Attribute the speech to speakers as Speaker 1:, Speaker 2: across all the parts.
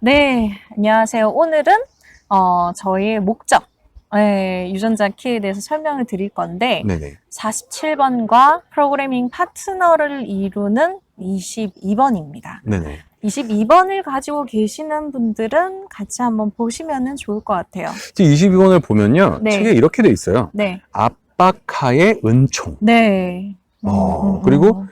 Speaker 1: 네, 안녕하세요. 오늘은 저희의 목적, 유전자 키에 대해서 설명을 드릴 건데
Speaker 2: 네네.
Speaker 1: 47번과 프로그래밍 파트너를 이루는 22번입니다.
Speaker 2: 네네.
Speaker 1: 22번을 가지고 계시는 분들은 같이 한번 보시면 좋을 것 같아요.
Speaker 2: 지금 22번을 보면요.
Speaker 1: 네.
Speaker 2: 책에 이렇게 돼 있어요.
Speaker 1: 네.
Speaker 2: 압박하의 은총.
Speaker 1: 네.
Speaker 2: 그리고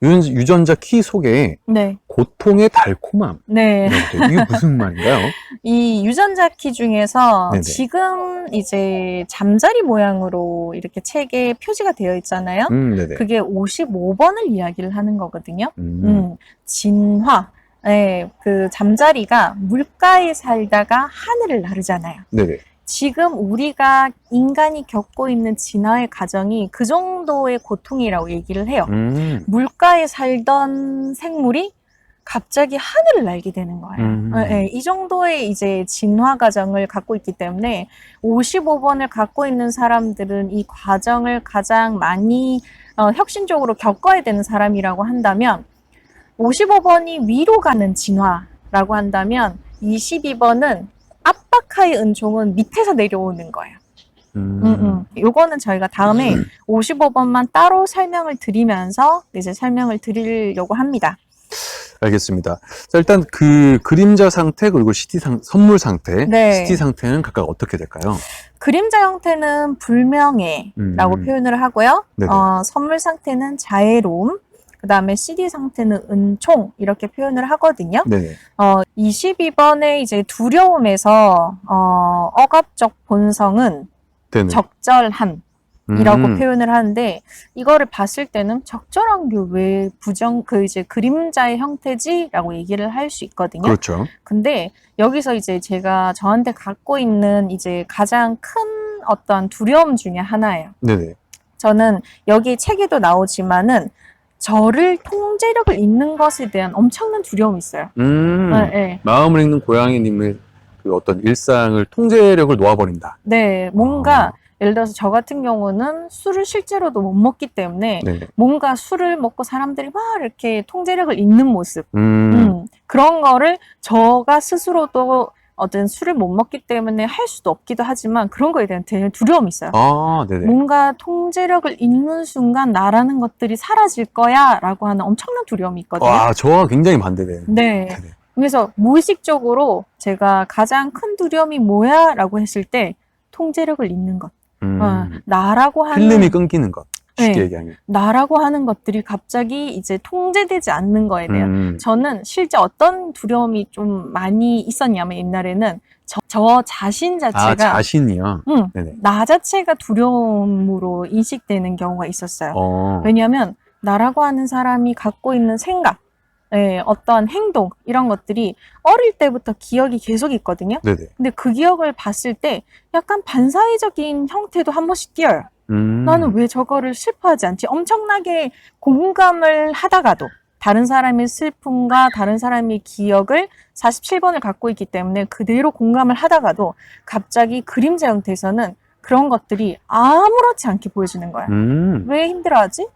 Speaker 2: 유전자 키 속에
Speaker 1: 네.
Speaker 2: 고통의 달콤함.
Speaker 1: 네.
Speaker 2: 이렇게 돼. 이게 무슨 말인가요?
Speaker 1: 이 유전자 키 중에서
Speaker 2: 네네.
Speaker 1: 지금 이제 잠자리 모양으로 이렇게 책에 표지가 되어 있잖아요.
Speaker 2: 네네.
Speaker 1: 그게 55번을 이야기를 하는 거거든요.
Speaker 2: 음.
Speaker 1: 진화. 네, 그 잠자리가 물가에 살다가 하늘을 나르잖아요.
Speaker 2: 네네.
Speaker 1: 지금 우리가 인간이 겪고 있는 진화의 과정이 그 정도의 고통이라고 얘기를 해요. 물가에 살던 생물이 갑자기 하늘을 날게 되는 거예요. 네, 이 정도의 이제 진화 과정을 갖고 있기 때문에 55번을 갖고 있는 사람들은 이 과정을 가장 많이 혁신적으로 겪어야 되는 사람이라고 한다면 55번이 위로 가는 진화라고 한다면 22번은 압박하의 은총은 밑에서 내려오는 거예요. 요거는 저희가 다음에 55번만 따로 설명을 드리면서 이제 설명을 드리려고 합니다.
Speaker 2: 알겠습니다. 자, 일단 그 그림자 상태 그리고 선물 상태,
Speaker 1: 네.
Speaker 2: CT 상태는 각각 어떻게 될까요?
Speaker 1: 그림자 형태는 불명예라고 표현을 하고요. 선물 상태는 자애로움, 그 다음에 CD 상태는 은총 이렇게 표현을 하거든요.
Speaker 2: 네네.
Speaker 1: 22번의 이제 두려움에서 억압적 본성은
Speaker 2: 네네.
Speaker 1: 적절함. 이라고 표현을 하는데, 이거를 봤을 때는 적절한 게 왜 이제 그림자의 형태지라고 얘기를 할 수 있거든요.
Speaker 2: 그렇죠.
Speaker 1: 근데 여기서 이제 제가 저한테 갖고 있는 이제 가장 큰 어떤 두려움 중에 하나예요.
Speaker 2: 네네.
Speaker 1: 저는 여기 책에도 나오지만은 저를 통제력을 잃는 것에 대한 엄청난 두려움이 있어요. 네.
Speaker 2: 마음을 읽는 고양이님의 그 어떤 일상을 통제력을 놓아버린다.
Speaker 1: 네, 뭔가 예를 들어서 저 같은 경우는 술을 실제로도 못 먹기 때문에
Speaker 2: 네네.
Speaker 1: 뭔가 술을 먹고 사람들이 막 이렇게 통제력을 잃는 모습 그런 거를 저가 스스로도 어떤 술을 못 먹기 때문에 할 수도 없기도 하지만 그런 거에 대한 되게 두려움이 있어요.
Speaker 2: 네네.
Speaker 1: 뭔가 통제력을 잃는 순간 나라는 것들이 사라질 거야 라고 하는 엄청난 두려움이 있거든요.
Speaker 2: 저와 굉장히 반대돼요.
Speaker 1: 네.
Speaker 2: 네네.
Speaker 1: 그래서 무의식적으로 제가 가장 큰 두려움이 뭐야? 라고 했을 때 통제력을 잃는 것. 나라고 하는
Speaker 2: 필름이 끊기는 것. 쉽게
Speaker 1: 네.
Speaker 2: 얘기하면.
Speaker 1: 나라고 하는 것들이 갑자기 이제 통제되지 않는 거에 대한 저는 실제 어떤 두려움이 좀 많이 있었냐면 옛날에는 저 자신 자체가
Speaker 2: 자신이요? 네네.
Speaker 1: 나 자체가 두려움으로 인식되는 경우가 있었어요. 왜냐하면 나라고 하는 사람이 갖고 있는 생각, 어떤 행동 이런 것들이 어릴 때부터 기억이 계속 있거든요.
Speaker 2: 네네.
Speaker 1: 근데 그 기억을 봤을 때 약간 반사회적인 형태도 한 번씩 띄어요. 나는 왜 저거를 슬퍼하지 않지? 엄청나게 공감을 하다가도 다른 사람의 슬픔과 다른 사람의 기억을 47번을 갖고 있기 때문에 그대로 공감을 하다가도 갑자기 그림자 형태에서는 그런 것들이 아무렇지 않게 보여지는 거야. 왜 힘들어하지?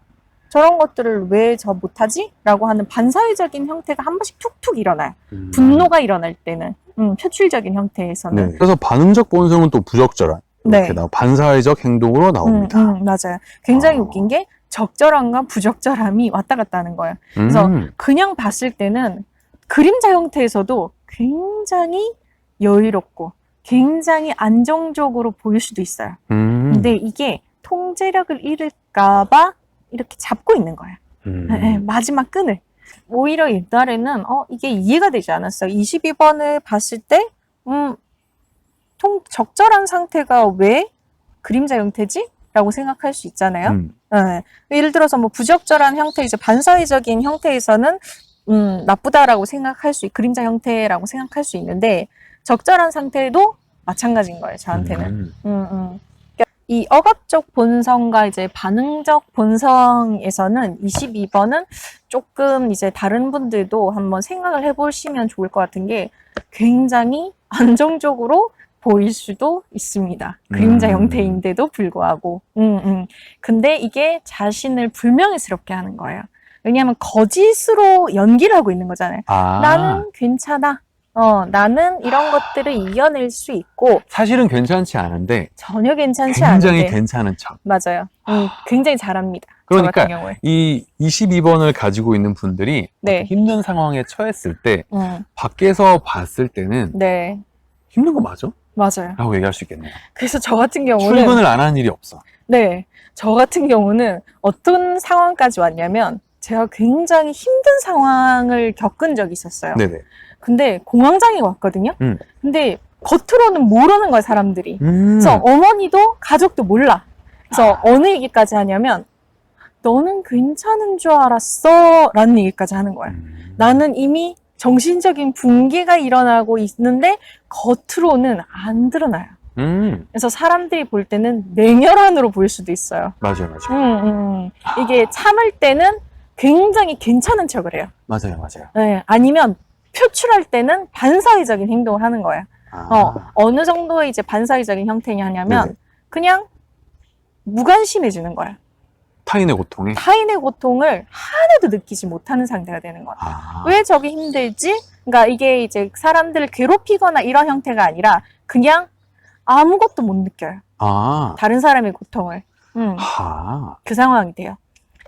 Speaker 1: 저런 것들을 왜 저 못하지? 라고 하는 반사회적인 형태가 한 번씩 툭툭 일어나요. 분노가 일어날 때는 표출적인 형태에서는.
Speaker 2: 네. 그래서 반응적 본성은 또 부적절한 이렇게
Speaker 1: 네.
Speaker 2: 반사회적 행동으로 나옵니다.
Speaker 1: 맞아요. 굉장히 웃긴 게 적절함과 부적절함이 왔다 갔다 하는 거예요. 그래서 그냥 봤을 때는 그림자 형태에서도 굉장히 여유롭고 굉장히 안정적으로 보일 수도 있어요. 근데 이게 통제력을 잃을까봐 이렇게 잡고 있는 거예요. 네, 마지막 끈을. 오히려 옛날에는 이게 이해가 되지 않았어요. 22번을 봤을 때 적절한 상태가 왜 그림자 형태지? 라고 생각할 수 있잖아요. 네. 예를 들어서 뭐 부적절한 형태, 이제 반사회적인 형태에서는 나쁘다라고 생각할 수, 그림자 형태라고 생각할 수 있는데 적절한 상태도 마찬가지인 거예요. 저한테는. 이 억압적 본성과 이제 반응적 본성에서는 22번은 조금 이제 다른 분들도 한번 생각을 해보시면 좋을 것 같은 게 굉장히 안정적으로 보일 수도 있습니다. 그림자 형태인데도 불구하고. 근데 이게 자신을 불명예스럽게 하는 거예요. 왜냐하면 거짓으로 연기를 하고 있는 거잖아요. 나는 괜찮아. 나는 이런 것들을 이겨낼 수 있고
Speaker 2: 사실은 괜찮지 않은데
Speaker 1: 전혀 괜찮지
Speaker 2: 굉장히
Speaker 1: 않은데
Speaker 2: 괜찮은 척.
Speaker 1: 맞아요. 굉장히 잘합니다. 저
Speaker 2: 그러니까
Speaker 1: 같은 경우에.
Speaker 2: 이 22번을 가지고 있는 분들이
Speaker 1: 네.
Speaker 2: 힘든 상황에 처했을 때
Speaker 1: 음,
Speaker 2: 밖에서 봤을 때는
Speaker 1: 네,
Speaker 2: 힘든 거 맞아?
Speaker 1: 맞아요.
Speaker 2: 라고 얘기할 수 있겠네요.
Speaker 1: 그래서 저 같은 경우는
Speaker 2: 출근을 안 하는 일이 없어.
Speaker 1: 네, 저 같은 경우는 어떤 상황까지 왔냐면 제가 굉장히 힘든 상황을 겪은 적이 있었어요.
Speaker 2: 네네.
Speaker 1: 근데 공황장애가 왔거든요. 근데 겉으로는 모르는 거예요, 사람들이. 그래서 어머니도 가족도 몰라. 그래서 어느 얘기까지 하냐면 너는 괜찮은 줄 알았어 라는 얘기까지 하는 거예요. 나는 이미 정신적인 붕괴가 일어나고 있는데 겉으로는 안 드러나요. 그래서 사람들이 볼 때는 냉혈한으로 보일 수도 있어요.
Speaker 2: 맞아요, 맞아요.
Speaker 1: 이게 참을 때는 굉장히 괜찮은 척을 해요.
Speaker 2: 맞아요, 맞아요.
Speaker 1: 네, 아니면 표출할 때는 반사회적인 행동을 하는 거예요. 어느 정도의 이제 반사회적인 형태냐면
Speaker 2: 네네.
Speaker 1: 그냥 무관심해지는 거예요.
Speaker 2: 타인의 고통에?
Speaker 1: 타인의 고통을 하나도 느끼지 못하는 상태가 되는 거예요. 왜 저게 힘들지? 그러니까 이게 이제 사람들을 괴롭히거나 이런 형태가 아니라 그냥 아무것도 못 느껴요. 다른 사람의 고통을. 그 상황이 돼요.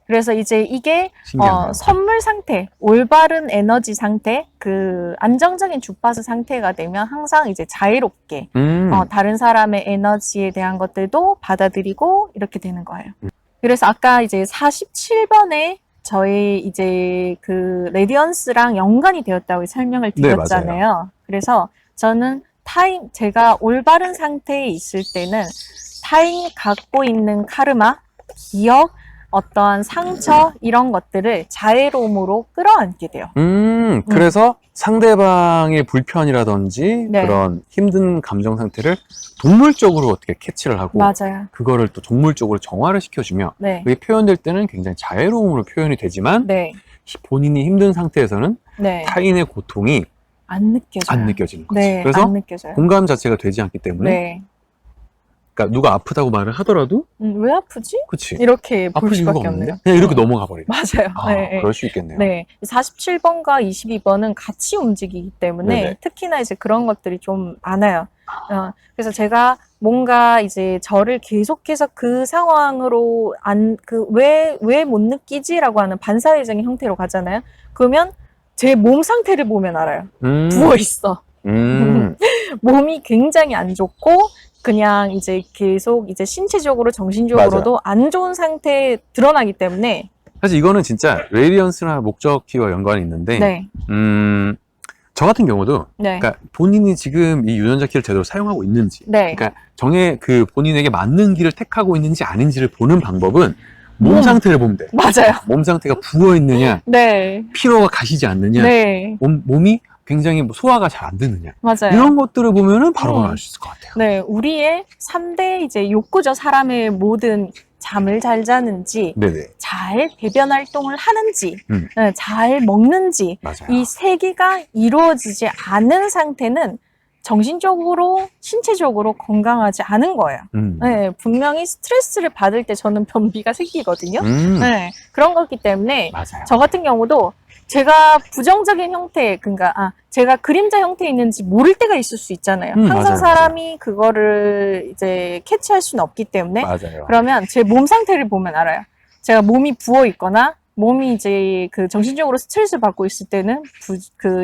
Speaker 1: 그래서 이제 이게 선물 상태, 올바른 에너지 상태, 그 안정적인 주파수 상태가 되면 항상 이제 자유롭게 다른 사람의 에너지에 대한 것들도 받아들이고 이렇게 되는 거예요. 그래서 아까 이제 47번에 저희 이제 그 레디언스랑 연관이 되었다고 설명을 드렸잖아요.
Speaker 2: 맞아요.
Speaker 1: 그래서 저는 제가 올바른 상태에 있을 때는 타인이 갖고 있는 카르마, 기억, 어떠한 상처 이런 것들을 자애로움으로 끌어안게 돼요.
Speaker 2: 그래서 상대방의 불편이라든지
Speaker 1: 네.
Speaker 2: 그런 힘든 감정 상태를 동물적으로 어떻게 캐치를 하고
Speaker 1: 맞아요.
Speaker 2: 그거를 또 동물적으로 정화를 시켜주며
Speaker 1: 네.
Speaker 2: 그게 표현될 때는 굉장히 자애로움으로 표현이 되지만
Speaker 1: 네.
Speaker 2: 본인이 힘든 상태에서는
Speaker 1: 네.
Speaker 2: 타인의 고통이
Speaker 1: 안 느껴져요.
Speaker 2: 안 느껴지는 거죠.
Speaker 1: 네,
Speaker 2: 그래서
Speaker 1: 안 느껴져요.
Speaker 2: 공감 자체가 되지 않기 때문에
Speaker 1: 네.
Speaker 2: 그러니까 누가 아프다고 말을 하더라도
Speaker 1: 왜 아프지?
Speaker 2: 그치
Speaker 1: 이렇게 볼
Speaker 2: 아플 이유가
Speaker 1: 수밖에
Speaker 2: 없는데
Speaker 1: 없네요.
Speaker 2: 그냥 이렇게 넘어가 버리네.
Speaker 1: 맞아요. 네.
Speaker 2: 그럴 수 있겠네요.
Speaker 1: 네. 47번과 22번은 같이 움직이기 때문에
Speaker 2: 네네.
Speaker 1: 특히나 이제 그런 것들이 좀 많아요. 그래서 제가 뭔가 이제 저를 계속해서 그 상황으로 왜 못 느끼지라고 하는 반사회적인 형태로 가잖아요. 그러면 제 몸 상태를 보면 알아요. 부어 있어. 몸이 굉장히 안 좋고 그냥 이제 계속 이제 신체적으로 정신적으로도 안 좋은 상태에 드러나기 때문에
Speaker 2: 사실 이거는 진짜 레디언스나 목적키와 연관이 있는데
Speaker 1: 네.
Speaker 2: 저 같은 경우도
Speaker 1: 네.
Speaker 2: 그러니까 본인이 지금 이 유전자 키를 제대로 사용하고 있는지
Speaker 1: 네.
Speaker 2: 그러니까 그 본인에게 맞는 길을 택하고 있는지 아닌지를 보는 방법은 몸 상태를 보면 돼요.
Speaker 1: 맞아요.
Speaker 2: 몸 상태가 부어 있느냐,
Speaker 1: 네.
Speaker 2: 피로가 가시지 않느냐,
Speaker 1: 네.
Speaker 2: 몸이 굉장히 소화가 잘 안 되느냐
Speaker 1: 맞아요.
Speaker 2: 이런 것들을 보면은 바로 알 수 있을 것 같아요.
Speaker 1: 네, 우리의 3대 이제 욕구죠. 사람의 모든 잠을 잘 자는지,
Speaker 2: 네네.
Speaker 1: 잘 배변 활동을 하는지, 네, 잘 먹는지,
Speaker 2: 맞아요.
Speaker 1: 이 세 개가 이루어지지 않은 상태는 정신적으로, 신체적으로 건강하지 않은 거예요. 네, 분명히 스트레스를 받을 때 저는 변비가 생기거든요. 네, 그런 거기 때문에
Speaker 2: 맞아요.
Speaker 1: 저 같은 경우도 제가 부정적인 형태, 그러니까 제가 그림자 형태에 있는지 모를 때가 있을 수 있잖아요. 항상
Speaker 2: 맞아요,
Speaker 1: 사람이 그거를 이제 캐치할 수는 없기 때문에
Speaker 2: 맞아요.
Speaker 1: 그러면 제 몸 상태를 보면 알아요. 제가 몸이 부어 있거나 몸이 이제 그 정신적으로 스트레스 받고 있을 때는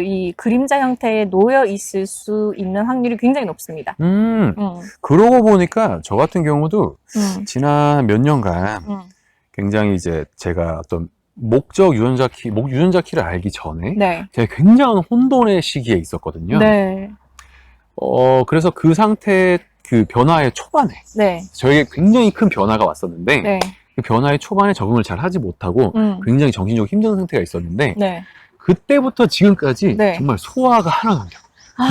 Speaker 1: 이 그림자 형태에 놓여 있을 수 있는 확률이 굉장히 높습니다.
Speaker 2: 그러고 보니까 저 같은 경우도 지난 몇 년간 굉장히 이제 제가 어떤 유전자 키를 알기 전에
Speaker 1: 네.
Speaker 2: 제가 굉장한 혼돈의 시기에 있었거든요.
Speaker 1: 네.
Speaker 2: 그래서 그 상태 그 변화의 초반에
Speaker 1: 네.
Speaker 2: 저에게 굉장히 큰 변화가 왔었는데
Speaker 1: 네.
Speaker 2: 그 변화의 초반에 적응을 잘 하지 못하고 굉장히 정신적으로 힘든 상태가 있었는데
Speaker 1: 네.
Speaker 2: 그때부터 지금까지
Speaker 1: 네.
Speaker 2: 정말 소화가 하나도 안 돼요.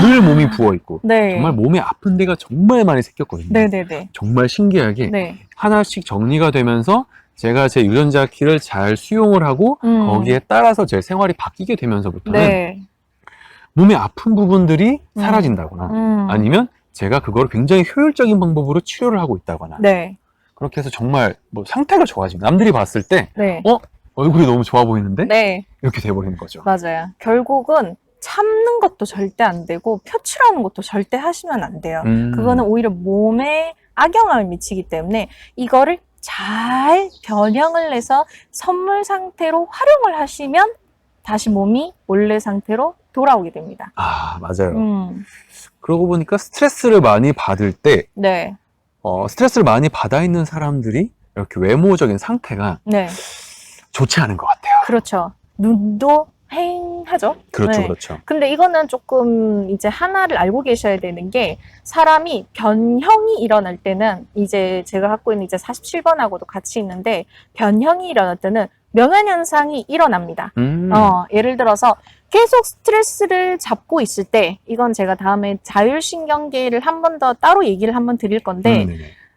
Speaker 2: 늘 몸이 부어 있고
Speaker 1: 네.
Speaker 2: 정말 몸에 아픈 데가 정말 많이 생겼거든요.
Speaker 1: 네네네.
Speaker 2: 정말 신기하게
Speaker 1: 네.
Speaker 2: 하나씩 정리가 되면서 제가 제 유전자 키를 잘 수용을 하고 거기에 따라서 제 생활이 바뀌게 되면서부터는
Speaker 1: 네.
Speaker 2: 몸에 아픈 부분들이 사라진다거나 아니면 제가 그걸 굉장히 효율적인 방법으로 치료를 하고 있다거나
Speaker 1: 네.
Speaker 2: 그렇게 해서 정말 뭐 상태가 좋아지고 남들이 봤을 때
Speaker 1: 네.
Speaker 2: 얼굴이 너무 좋아 보이는데
Speaker 1: 네.
Speaker 2: 이렇게 돼버리는 거죠.
Speaker 1: 맞아요. 결국은 참는 것도 절대 안 되고 표출하는 것도 절대 하시면 안 돼요. 그거는 오히려 몸에 악영향을 미치기 때문에 이거를 잘 변형을 해서 선물 상태로 활용을 하시면 다시 몸이 원래 상태로 돌아오게 됩니다.
Speaker 2: 아, 맞아요. 그러고 보니까 스트레스를 많이 받을 때,
Speaker 1: 네.
Speaker 2: 스트레스를 많이 받아 있는 사람들이 이렇게 외모적인 상태가
Speaker 1: 네.
Speaker 2: 좋지 않은 것 같아요.
Speaker 1: 그렇죠. 눈도 휑하죠.
Speaker 2: 그렇죠,
Speaker 1: 네.
Speaker 2: 그렇죠.
Speaker 1: 근데 이거는 조금 이제 하나를 알고 계셔야 되는 게 사람이 변형이 일어날 때는 이제 제가 갖고 있는 이제 47번하고도 같이 있는데 변형이 일어날 때는 명현현상이 일어납니다. 예를 들어서 계속 스트레스를 잡고 있을 때 이건 제가 다음에 자율신경계를 한 번 더 따로 얘기를 한번 드릴 건데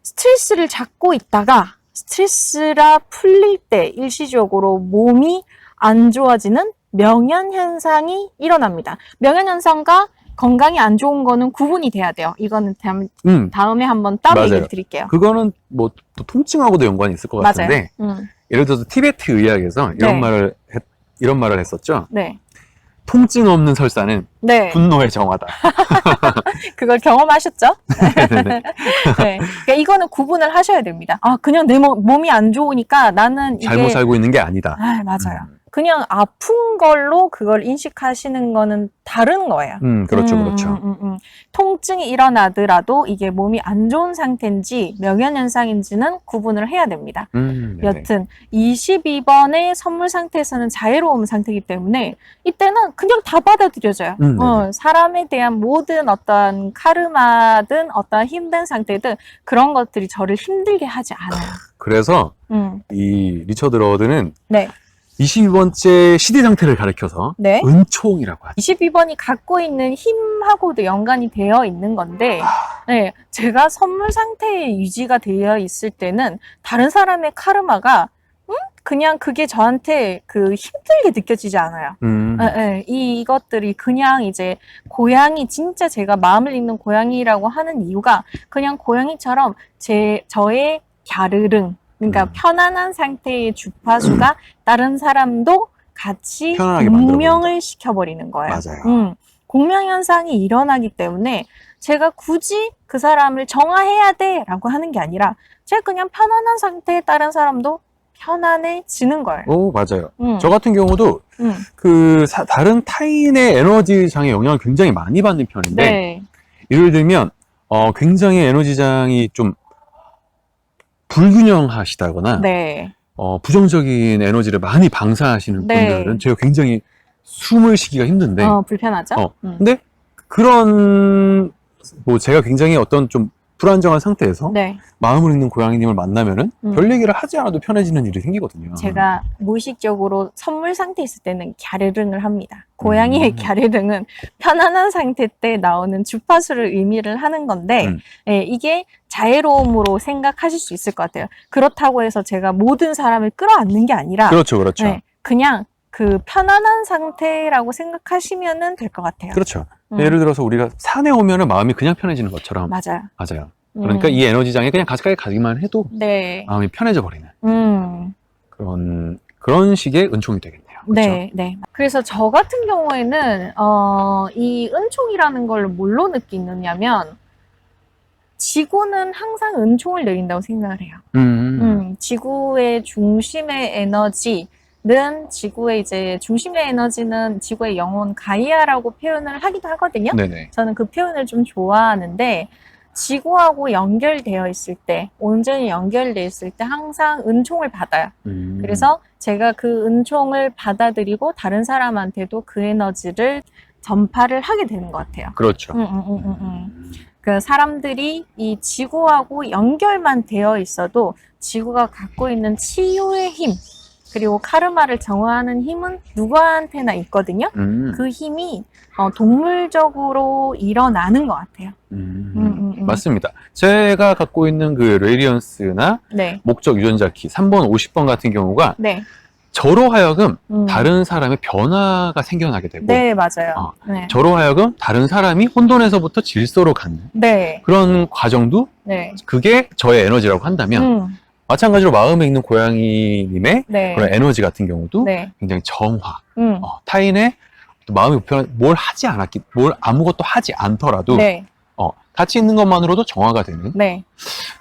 Speaker 1: 스트레스를 잡고 있다가 스트레스가 풀릴 때 일시적으로 몸이 안 좋아지는 명현현상이 일어납니다. 명현현상과 건강이 안 좋은 거는 구분이 돼야 돼요. 이거는 다음에 한번 따로
Speaker 2: 맞아요.
Speaker 1: 얘기를 드릴게요.
Speaker 2: 그거는 뭐 또 통증하고도 연관이 있을 것 같은데 예를 들어서 티베트 의학에서 이런
Speaker 1: 네.
Speaker 2: 이런 말을 했었죠.
Speaker 1: 네.
Speaker 2: 통증 없는 설사는
Speaker 1: 네.
Speaker 2: 분노의 정화다.
Speaker 1: 그걸 경험하셨죠?
Speaker 2: 네네네.
Speaker 1: 네. 그러니까 이거는 구분을 하셔야 됩니다. 아, 그냥 내 몸이 안 좋으니까 나는 이게
Speaker 2: 잘못 살고 있는 게 아니다.
Speaker 1: 아, 맞아요. 그냥 아픈 걸로 그걸 인식하시는 거는 다른 거예요.
Speaker 2: 그렇죠, 그렇죠.
Speaker 1: 통증이 일어나더라도 이게 몸이 안 좋은 상태인지 명현현상인지는 구분을 해야 됩니다. 여튼 22번의 선물 상태에서는 자애로움 상태이기 때문에 이때는 그냥 다 받아들여져요. 사람에 대한 모든 어떤 카르마든 어떤 힘든 상태든 그런 것들이 저를 힘들게 하지 않아요.
Speaker 2: 그래서 이 리처드 러드는
Speaker 1: 네.
Speaker 2: 22번째 시디 상태를 가리켜서
Speaker 1: 네.
Speaker 2: 은총이라고 하죠.
Speaker 1: 22번이 갖고 있는 힘하고도 연관이 되어 있는 건데 네, 제가 선물 상태에 유지가 되어 있을 때는 다른 사람의 카르마가 그냥 그게 저한테 그 힘들게 느껴지지 않아요. 이것들이 그냥 이제 고양이, 진짜 제가 마음을 읽는 고양이라고 하는 이유가 그냥 고양이처럼 저의 갸르릉, 그러니까 편안한 상태의 주파수가 다른 사람도 같이 공명을 시켜버리는 거예요.
Speaker 2: 맞아요.
Speaker 1: 공명 현상이 일어나기 때문에 제가 굳이 그 사람을 정화해야 돼 라고 하는 게 아니라 제가 그냥 편안한 상태에 다른 사람도 편안해지는 거예요.
Speaker 2: 오, 맞아요. 저 같은 경우도 다른 타인의 에너지장에 영향을 굉장히 많이 받는 편인데
Speaker 1: 네.
Speaker 2: 예를 들면 굉장히 에너지장이 좀 불균형하시다거나
Speaker 1: 네.
Speaker 2: 부정적인 에너지를 많이 방사하시는 분들은 제가 굉장히 숨을 쉬기가 힘든데
Speaker 1: 불편하죠?
Speaker 2: 근데 그런 뭐 제가 굉장히 어떤 좀 불안정한 상태에서 마음을 읽는 고양이님을 만나면은 별 얘기를 하지 않아도 편해지는 일이 생기거든요.
Speaker 1: 제가 무의식적으로 선물 상태에 있을 때는 갸르릉을 합니다. 고양이의 갸르릉은 편안한 상태 때 나오는 주파수를 의미를 하는 건데 이게 자애로움으로 생각하실 수 있을 것 같아요. 그렇다고 해서 제가 모든 사람을 끌어안는 게 아니라
Speaker 2: 그렇죠, 그렇죠.
Speaker 1: 그냥 그 편안한 상태라고 생각하시면 될 것 같아요.
Speaker 2: 그렇죠. 예를 들어서 우리가 산에 오면은 마음이 그냥 편해지는 것처럼 맞아요. 그러니까 이 에너지장에 그냥 가까이 가기만 해도 마음이 편해져 버리는 그런 식의 은총이 되겠네요. 그렇죠?
Speaker 1: 네. 그래서 저 같은 경우에는 이 은총이라는 걸 뭘로 느끼느냐면 지구는 항상 은총을 내린다고 생각을 해요. 지구의 중심의 에너지 지구의 이제 중심의 에너지는 지구의 영혼 가이아라고 표현을 하기도 하거든요.
Speaker 2: 네네.
Speaker 1: 저는 그 표현을 좀 좋아하는데 지구하고 연결되어 있을 때, 온전히 연결되어 있을 때 항상 은총을 받아요. 그래서 제가 그 은총을 받아들이고 다른 사람한테도 그 에너지를 전파를 하게 되는 것 같아요.
Speaker 2: 그렇죠.
Speaker 1: 그 사람들이 이 지구하고 연결만 되어 있어도 지구가 갖고 있는 치유의 힘, 그리고 카르마를 정화하는 힘은 누구한테나 있거든요. 그 힘이 동물적으로 일어나는 것 같아요.
Speaker 2: 맞습니다. 제가 갖고 있는 그 레디언스나 목적 유전자 키 3번, 50번 같은 경우가 저로 하여금 다른 사람의 변화가 생겨나게 되고
Speaker 1: 맞아요.
Speaker 2: 저로 하여금 다른 사람이 혼돈에서부터 질서로 가는 그런 과정도 그게 저의 에너지라고 한다면 마찬가지로 마음에 있는 고양이님의 그런 에너지 같은 경우도 굉장히 정화, 타인의 또 마음이 불편한, 뭘 아무것도 하지 않더라도
Speaker 1: 네.
Speaker 2: 같이 있는 것만으로도 정화가 되는
Speaker 1: 네.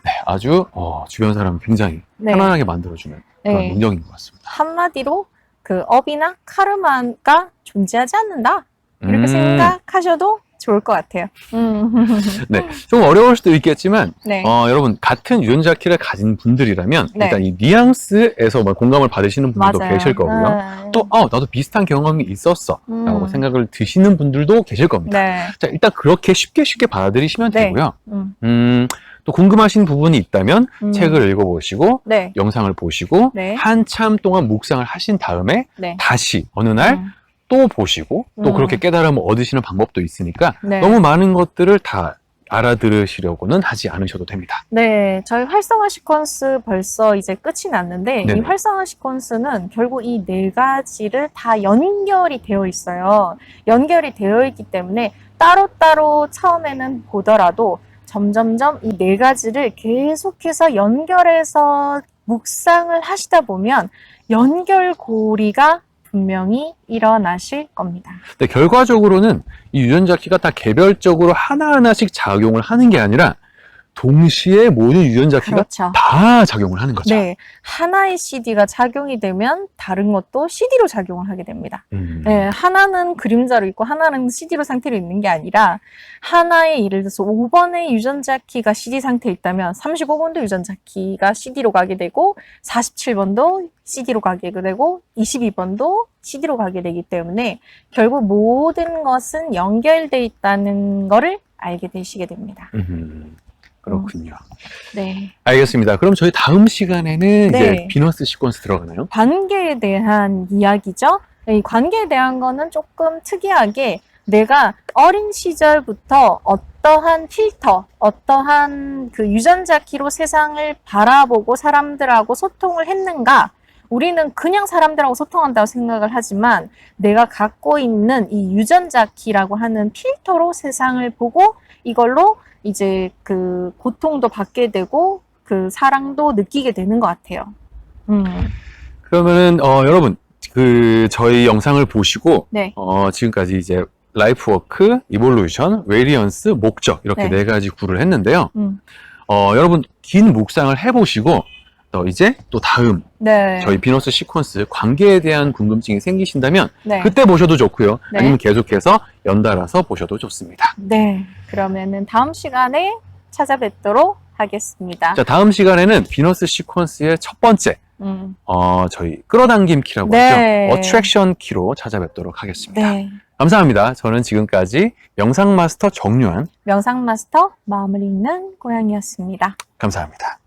Speaker 2: 네, 아주 주변 사람을 굉장히
Speaker 1: 네.
Speaker 2: 편안하게 만들어주는 그런
Speaker 1: 네.
Speaker 2: 능력인 것 같습니다.
Speaker 1: 한마디로 그 업이나 카르마가 존재하지 않는다. 이렇게 생각하셔도 좋을 것 같아요.
Speaker 2: 네, 좀 어려울 수도 있겠지만
Speaker 1: 네.
Speaker 2: 여러분 같은 유전자 키를 가진 분들이라면
Speaker 1: 네.
Speaker 2: 일단 이 뉘앙스에서 공감을 받으시는 분들도
Speaker 1: 맞아요.
Speaker 2: 계실 거고요. 또 나도 비슷한 경험이 있었어 라고 생각을 드시는 분들도 계실 겁니다.
Speaker 1: 네.
Speaker 2: 자, 일단 그렇게 쉽게 받아들이시면
Speaker 1: 네.
Speaker 2: 되고요. 또 궁금하신 부분이 있다면 책을 읽어보시고
Speaker 1: 네.
Speaker 2: 영상을 보시고
Speaker 1: 네.
Speaker 2: 한참 동안 묵상을 하신 다음에
Speaker 1: 네.
Speaker 2: 다시 어느 날 또 보시고 또 그렇게 깨달음을 얻으시는 방법도 있으니까
Speaker 1: 네.
Speaker 2: 너무 많은 것들을 다 알아들으시려고는 하지 않으셔도 됩니다.
Speaker 1: 네, 저희 활성화 시퀀스 벌써 이제 끝이 났는데
Speaker 2: 네네.
Speaker 1: 이 활성화 시퀀스는 결국 이 4가지를 다 연결이 되어 있어요. 연결이 되어 있기 때문에 따로따로 처음에는 보더라도 점점점 이 4가지를 계속해서 연결해서 묵상을 하시다 보면 연결고리가 분명히 일어나실 겁니다.
Speaker 2: 근데 결과적으로는 이 유전자 키가 다 개별적으로 하나하나씩 작용을 하는 게 아니라 동시에 모든 유전자 키가
Speaker 1: 그렇죠.
Speaker 2: 다 작용을 하는 거죠.
Speaker 1: 네, 하나의 CD가 작용이 되면 다른 것도 CD로 작용을 하게 됩니다. 네, 하나는 그림자로 있고 하나는 CD로 상태로 있는 게 아니라 하나의 예를 들어서 5번의 유전자 키가 CD 상태에 있다면 35번도 유전자 키가 CD로 가게 되고 47번도 CD로 가게 되고 22번도 CD로 가게 되기 때문에 결국 모든 것은 연결돼 있다는 거를 알게 되시게 됩니다.
Speaker 2: 그렇군요.
Speaker 1: 네.
Speaker 2: 알겠습니다. 그럼 저희 다음 시간에는
Speaker 1: 네.
Speaker 2: 이제 비너스 시퀀스 들어가나요?
Speaker 1: 관계에 대한 이야기죠. 이 관계에 대한 거는 조금 특이하게 내가 어린 시절부터 어떠한 필터, 어떠한 그 유전자 키로 세상을 바라보고 사람들하고 소통을 했는가? 우리는 그냥 사람들하고 소통한다고 생각을 하지만 내가 갖고 있는 이 유전자 키라고 하는 필터로 세상을 보고 이걸로 이제 그 고통도 받게 되고 그 사랑도 느끼게 되는 것 같아요.
Speaker 2: 그러면은 여러분 그 저희 영상을 보시고
Speaker 1: 네.
Speaker 2: 지금까지 이제 라이프워크, 이볼루션, 웨리언스, 목적 이렇게
Speaker 1: 네.
Speaker 2: 4가지 구를 했는데요. 여러분 긴 묵상을 해보시고 이제 또 다음
Speaker 1: 네.
Speaker 2: 저희 비너스 시퀀스 관계에 대한 궁금증이 생기신다면
Speaker 1: 네.
Speaker 2: 그때 보셔도 좋고요.
Speaker 1: 네.
Speaker 2: 아니면 계속해서 연달아서 보셔도 좋습니다.
Speaker 1: 네. 그러면은 다음 시간에 찾아뵙도록 하겠습니다.
Speaker 2: 자, 다음 시간에는 비너스 시퀀스의 첫 번째 저희 끌어당김 키라고
Speaker 1: 네.
Speaker 2: 하죠. 어트랙션 키로 찾아뵙도록 하겠습니다.
Speaker 1: 네.
Speaker 2: 감사합니다. 저는 지금까지 명상 마스터 정유한,
Speaker 1: 명상 마스터 마음을 읽는 고양이였습니다.
Speaker 2: 감사합니다.